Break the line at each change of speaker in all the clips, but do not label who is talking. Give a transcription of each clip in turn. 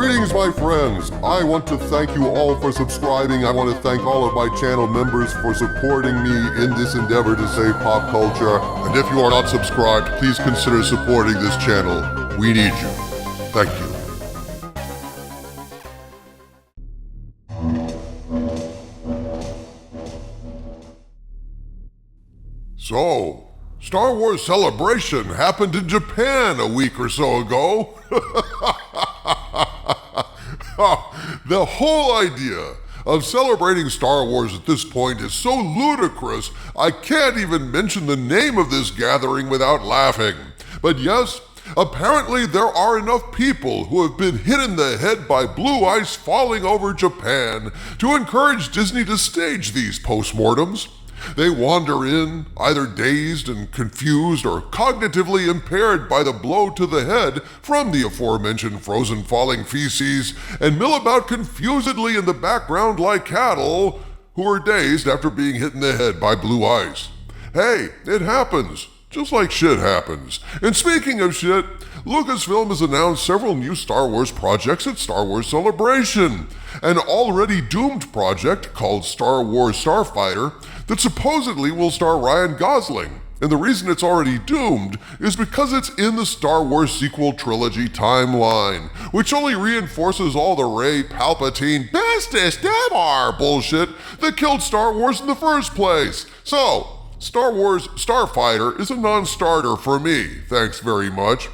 Greetings, my friends. I want to thank you all for subscribing. I want to thank all of my channel members for supporting me in this endeavor to save pop culture. And if you are not subscribed, please consider supporting this channel. We need you. Thank you. So, Star Wars Celebration happened in Japan a week or so ago. The whole idea of celebrating Star Wars at this point is so ludicrous, I can't even mention the name of this gathering without laughing. But yes, apparently there are enough people who have been hit in the head by blue ice falling over Japan to encourage Disney to stage these postmortems. They wander in, either dazed and confused or cognitively impaired by the blow to the head from the aforementioned frozen falling feces, and mill about confusedly in the background like cattle who are dazed after being hit in the head by blue ice. Hey, it happens. Just like shit happens. And speaking of shit, Lucasfilm has announced several new Star Wars projects at Star Wars Celebration. An already doomed project called Star Wars Starfighter that supposedly will star Ryan Gosling. And the reason it's already doomed is because it's in the Star Wars sequel trilogy timeline, which only reinforces all the Rey Palpatine bestest ever bullshit that killed Star Wars in the first place. So, Star Wars Starfighter is a non-starter for me, thanks very much.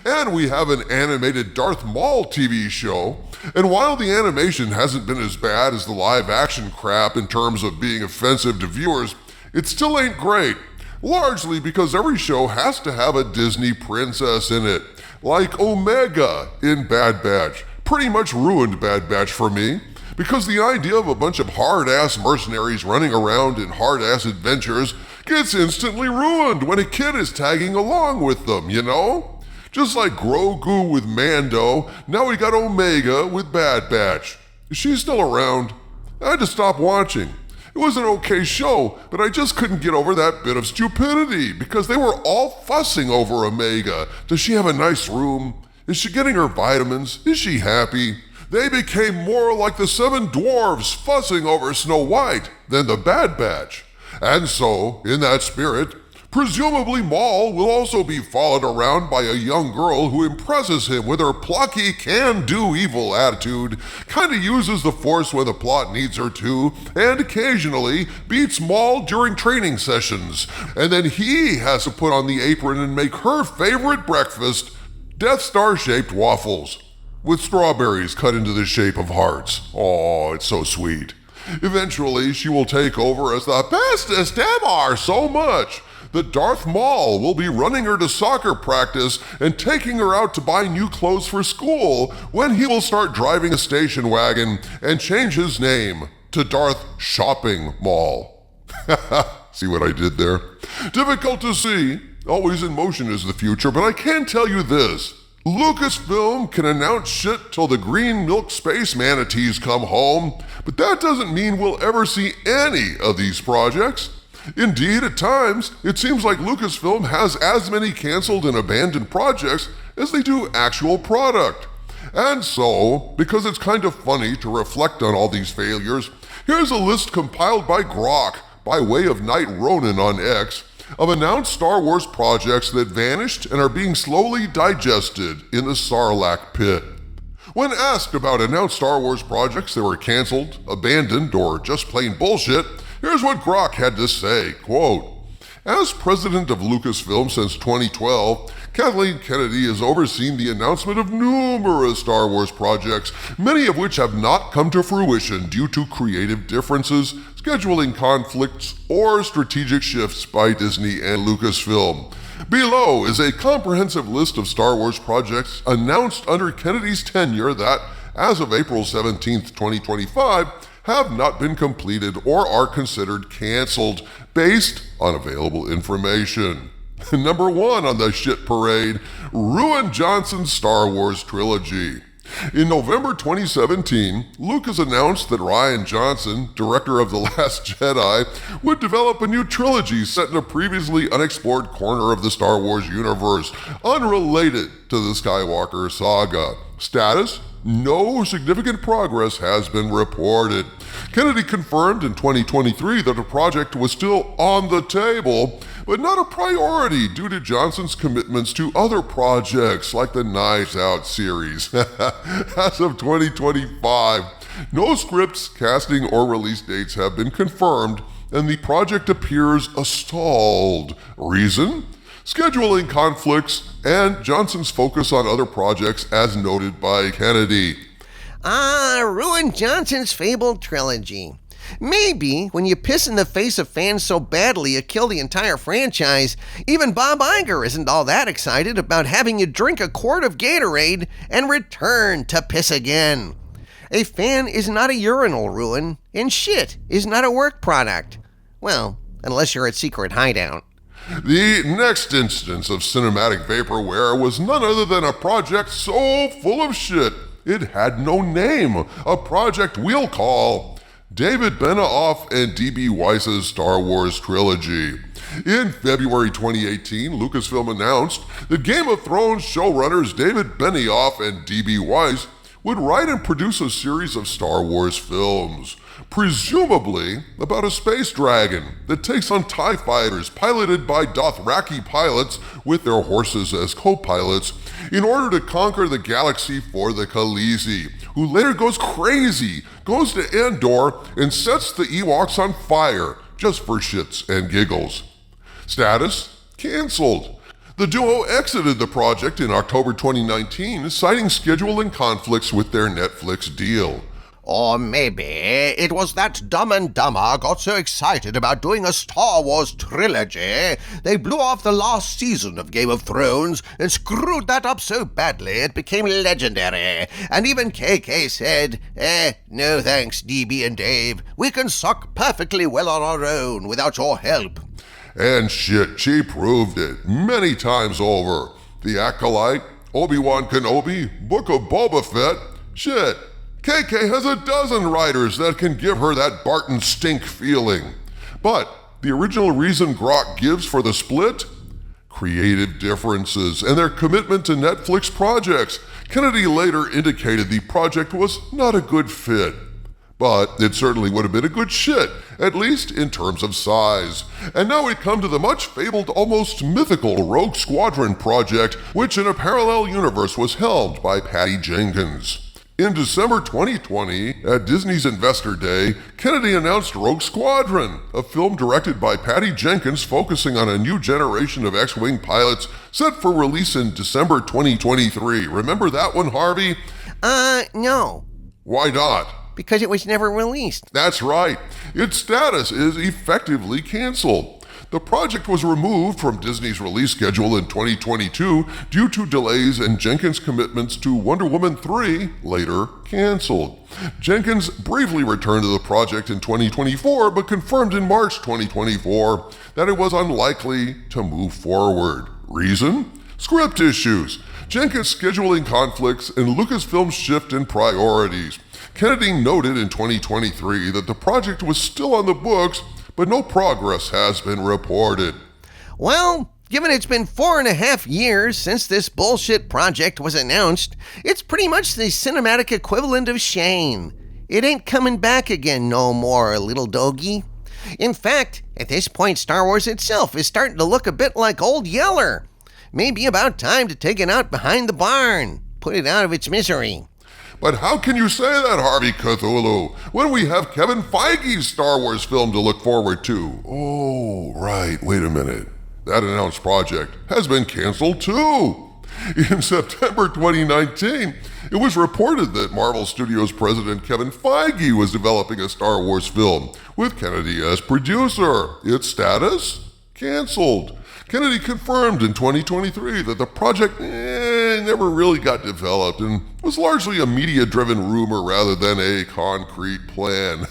And we have an animated Darth Maul TV show, and while the animation hasn't been as bad as the live-action crap in terms of being offensive to viewers, it still ain't great, largely because every show has to have a Disney princess in it, like Omega in Bad Batch. Pretty much ruined Bad Batch for me, because the idea of a bunch of hard-ass mercenaries running around in hard-ass adventures gets instantly ruined when a kid is tagging along with them, you know? Just like Grogu with Mando, now we got Omega with Bad Batch. Is she still around? I had to stop watching. It was an okay show, but I just couldn't get over that bit of stupidity because they were all fussing over Omega. Does she have a nice room? Is she getting her vitamins? Is she happy? They became more like the Seven Dwarves fussing over Snow White than the Bad Batch. And so, in that spirit, presumably Maul will also be followed around by a young girl who impresses him with her plucky, can-do evil attitude, kinda uses the Force when the plot needs her to, and occasionally beats Maul during training sessions. And then he has to put on the apron and make her favorite breakfast, Death Star-shaped waffles, with strawberries cut into the shape of hearts. Oh, it's so sweet. Eventually, she will take over as the bestest ever so much that Darth Maul will be running her to soccer practice and taking her out to buy new clothes for school when he will start driving a station wagon and change his name to Darth Shopping Maul. See what I did there? Difficult to see. Always in motion is the future, but I can tell you this. Lucasfilm can announce shit till the green milk space manatees come home, but that doesn't mean we'll ever see any of these projects. Indeed, at times, it seems like Lucasfilm has as many canceled and abandoned projects as they do actual product. And so, because it's kind of funny to reflect on all these failures, here's a list compiled by Grok, by way of Knight Ronin on X, of announced Star Wars projects that vanished and are being slowly digested in the Sarlacc pit. When asked about announced Star Wars projects that were canceled, abandoned, or just plain bullshit, here's what Grok had to say, quote, "As president of Lucasfilm since 2012, Kathleen Kennedy has overseen the announcement of numerous Star Wars projects, many of which have not come to fruition due to creative differences, scheduling conflicts, or strategic shifts by Disney and Lucasfilm. Below is a comprehensive list of Star Wars projects announced under Kennedy's tenure that, as of April 17, 2025, have not been completed or are considered canceled based on available information. Number 1 on the shit parade, Rian Johnson's Star Wars trilogy. In November 2017, Lucas announced that Rian Johnson, director of The Last Jedi, would develop a new trilogy set in a previously unexplored corner of the Star Wars universe, unrelated to the Skywalker saga. Status? no significant progress has been reported. Kennedy confirmed in 2023 that the project was still on the table, but not a priority due to Johnson's commitments to other projects like the Knives Out series. As of 2025, no scripts, casting, or release dates have been confirmed, and the project appears stalled. Reason? Scheduling conflicts and Johnson's focus on other projects as noted by Kennedy.
Rian Johnson's fabled trilogy. Maybe when you piss in the face of fans so badly you kill the entire franchise, even Bob Iger isn't all that excited about having you drink a quart of Gatorade and return to piss again. A fan is not a urinal, Ruin, and shit is not a work product. Well, unless you're at Secret Hideout.
The next instance of cinematic vaporware was none other than a project so full of shit it had no name, a project we'll call David Benioff and D.B. Weiss's Star Wars trilogy. In February 2018, Lucasfilm announced that Game of Thrones showrunners David Benioff and D.B. Weiss would write and produce a series of Star Wars films, presumably about a space dragon that takes on TIE fighters piloted by Dothraki pilots with their horses as co-pilots in order to conquer the galaxy for the Khaleesi, who later goes crazy, goes to Endor, and sets the Ewoks on fire just for shits and giggles. Status? Cancelled. The duo exited the project in October 2019, citing scheduling conflicts with their Netflix deal.
Or maybe it was that Dumb and Dumber got so excited about doing a Star Wars trilogy, they blew off the last season of Game of Thrones and screwed that up so badly it became legendary. And even KK said, no thanks, DB and Dave. We can suck perfectly well on our own without your help.
And shit, she proved it many times over. The Acolyte, Obi-Wan Kenobi, Book of Boba Fett, shit. KK has a dozen writers that can give her that Barton stink feeling. But the original reason Grok gives for the split? Creative differences and their commitment to Netflix projects. Kennedy later indicated the project was not a good fit. But it certainly would have been a good shit, at least in terms of size. And now we come to the much fabled, almost mythical Rogue Squadron project, which in a parallel universe was helmed by Patty Jenkins. In December 2020, at Disney's Investor Day, Kennedy announced Rogue Squadron, a film directed by Patty Jenkins focusing on a new generation of X-Wing pilots set for release in December 2023. Remember that one, Harvey?
No.
Why not?
Because it was never released.
That's right. Its status is effectively canceled. The project was removed from Disney's release schedule in 2022 due to delays and Jenkins' commitments to Wonder Woman 3, later canceled. Jenkins briefly returned to the project in 2024, but confirmed in March 2024 that it was unlikely to move forward. Reason? Script issues, Jenkins' scheduling conflicts, and Lucasfilm's shift in priorities. Kennedy noted in 2023 that the project was still on the books, but no progress has been reported.
Well, given it's been 4.5 years since this bullshit project was announced, it's pretty much the cinematic equivalent of Shane. It ain't coming back again no more, little doggy. In fact, at this point, Star Wars itself is starting to look a bit like Old Yeller. Maybe about time to take it out behind the barn, put it out of its misery.
But how can you say that, Harvey Cthulhu, when we have Kevin Feige's Star Wars film to look forward to? Oh, right, wait a minute. That announced project has been canceled too. In September 2019, it was reported that Marvel Studios president Kevin Feige was developing a Star Wars film with Kennedy as producer. Its status? Canceled. Kennedy confirmed in 2023 that the project never really got developed and was largely a media-driven rumor rather than a concrete plan.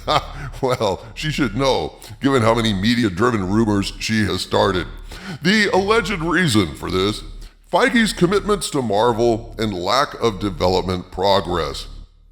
Well, she should know, given how many media-driven rumors she has started. The alleged reason for this, Feige's commitments to Marvel and lack of development progress.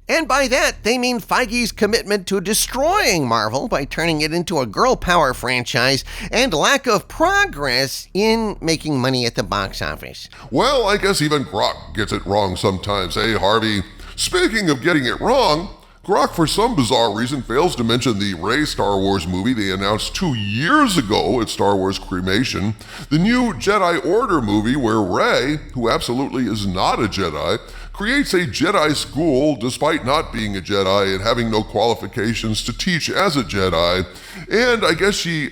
And by that, they mean Feige's commitment to destroying Marvel by turning it into a girl power franchise and lack of progress in making money at the box office.
Well, I guess even Grok gets it wrong sometimes, eh, Harvey? Speaking of getting it wrong, Grok, for some bizarre reason, fails to mention the Rey Star Wars movie they announced 2 years ago at Star Wars Cremation, the new Jedi Order movie where Rey, who absolutely is not a Jedi, creates a Jedi school despite not being a Jedi and having no qualifications to teach as a Jedi, and I guess she,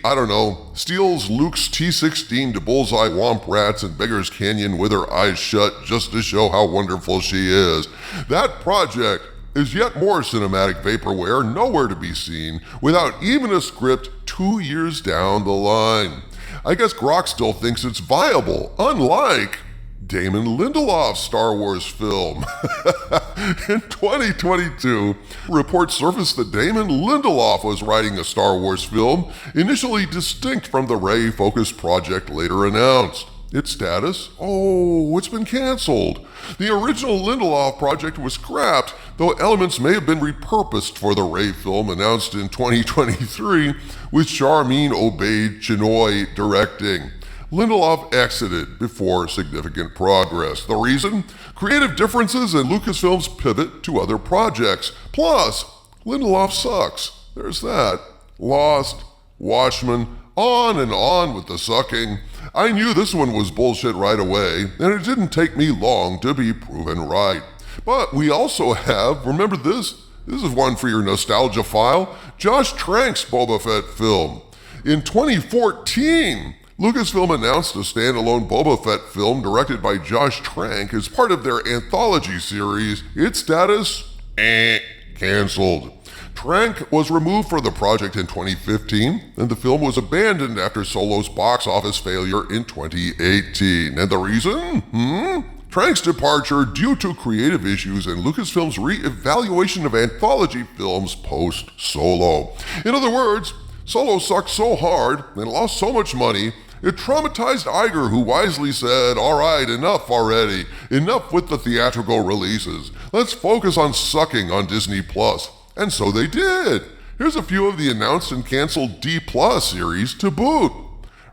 steals Luke's T-16 to bullseye womp rats in Beggar's Canyon with her eyes shut just to show how wonderful she is. That project is yet more cinematic vaporware, nowhere to be seen, without even a script 2 years down the line. I guess Grok still thinks it's viable, unlike Damon Lindelof's Star Wars film. In 2022, reports surfaced that Damon Lindelof was writing a Star Wars film, initially distinct from the Rey-focused project later announced. Its status? Oh, it's been canceled. The original Lindelof project was scrapped, though elements may have been repurposed for the Rey film announced in 2023, with Charmin Obaid-Chinoy directing. Lindelof exited before significant progress. The reason? Creative differences and Lucasfilm's pivot to other projects. Plus, Lindelof sucks. There's that. Lost, Watchmen, on with the sucking. I knew this one was bullshit right away, and it didn't take me long to be proven right. But we also have, remember this? This is one for your nostalgia file, Josh Trank's Boba Fett film. In 2014, Lucasfilm announced a standalone Boba Fett film directed by Josh Trank as part of their anthology series. Its status? Canceled. Trank was removed from the project in 2015, and the film was abandoned after Solo's box office failure in 2018. And the reason? Trank's departure due to creative issues and Lucasfilm's re-evaluation of anthology films post-Solo. In other words, Solo sucked so hard and lost so much money, it traumatized Iger, who wisely said, "All right, enough already. Enough with the theatrical releases. Let's focus on sucking on Disney+." And so they did. Here's a few of the announced and canceled D+ series to boot.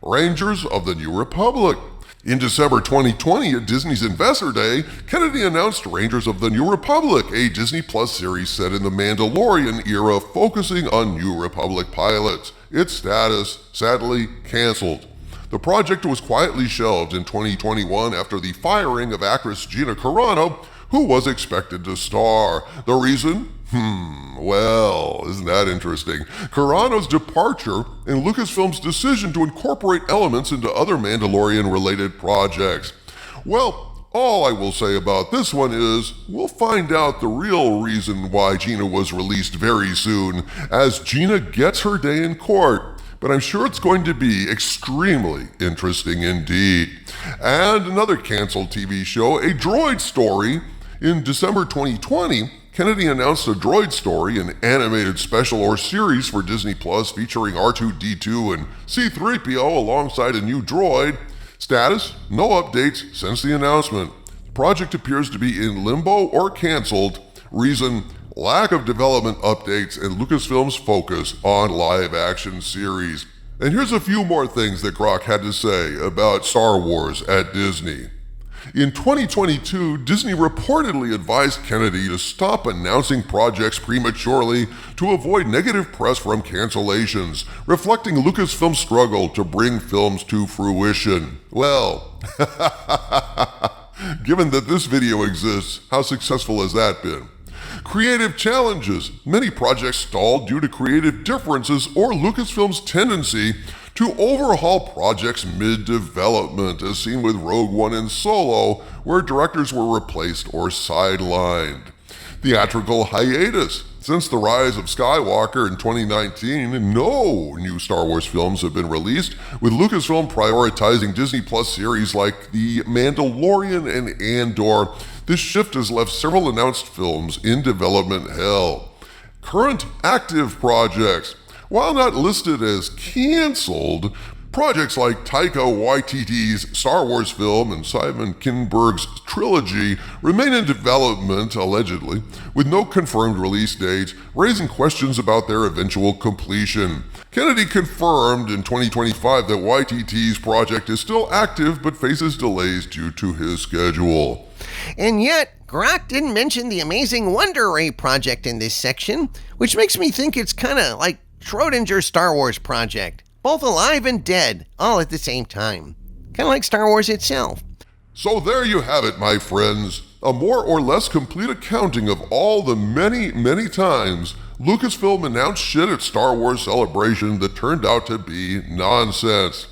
Rangers of the New Republic. In December 2020 at Disney's Investor Day, Kennedy announced Rangers of the New Republic, a Disney+ series set in the Mandalorian era focusing on New Republic pilots. Its status, sadly, canceled. The project was quietly shelved in 2021 after the firing of actress Gina Carano, who was expected to star. The reason? Well, isn't that interesting? Carano's departure and Lucasfilm's decision to incorporate elements into other Mandalorian-related projects. Well, all I will say about this one is, we'll find out the real reason why Gina was released very soon, as Gina gets her day in court. But I'm sure it's going to be extremely interesting indeed. And another canceled TV show, A Droid Story. In December 2020, Kennedy announced A Droid Story, an animated special or series for Disney Plus featuring R2-D2 and C-3PO alongside a new droid. Status? No updates since the announcement. The project appears to be in limbo or canceled. Reason? Lack of development updates and Lucasfilm's focus on live-action series. And here's a few more things that Grok had to say about Star Wars at Disney. In 2022, Disney reportedly advised Kennedy to stop announcing projects prematurely to avoid negative press from cancellations, reflecting Lucasfilm's struggle to bring films to fruition. Well, given that this video exists, how successful has that been? Creative challenges. Many projects stalled due to creative differences or Lucasfilm's tendency to overhaul projects mid-development, as seen with Rogue One and Solo, where directors were replaced or sidelined. Theatrical hiatus. Since the rise of Skywalker in 2019, no new Star Wars films have been released, with Lucasfilm prioritizing Disney Plus series like The Mandalorian and Andor. This shift has left several announced films in development hell. Current active projects. While not listed as canceled, Projects like Taika Waititi's Star Wars film and Simon Kinberg's trilogy remain in development, allegedly, with no confirmed release dates, raising questions about their eventual completion. Kennedy confirmed in 2025 that Waititi's project is still active but faces delays due to his schedule.
And yet, Grok didn't mention the amazing Wonder Ray project in this section, which makes me think it's kind of like Schrodinger's Star Wars project. Both alive and dead, all at the same time. Kind of like Star Wars itself.
So there you have it, my friends. A more or less complete accounting of all the many, many times Lucasfilm announced shit at Star Wars Celebration that turned out to be nonsense.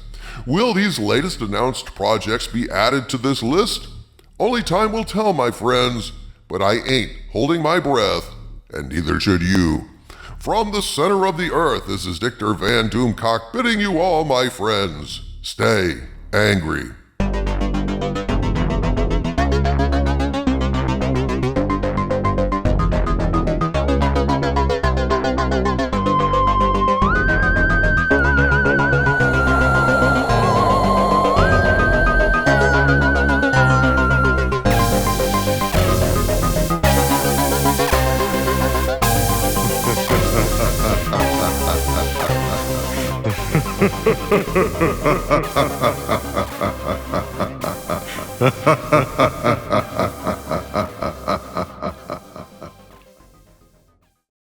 Will these latest announced projects be added to this list? Only time will tell, my friends, but I ain't holding my breath, and neither should you. From the center of the earth, this is Dictor Van Doomcock bidding you all, my friends, stay angry. Ha ha ha ha ha ha.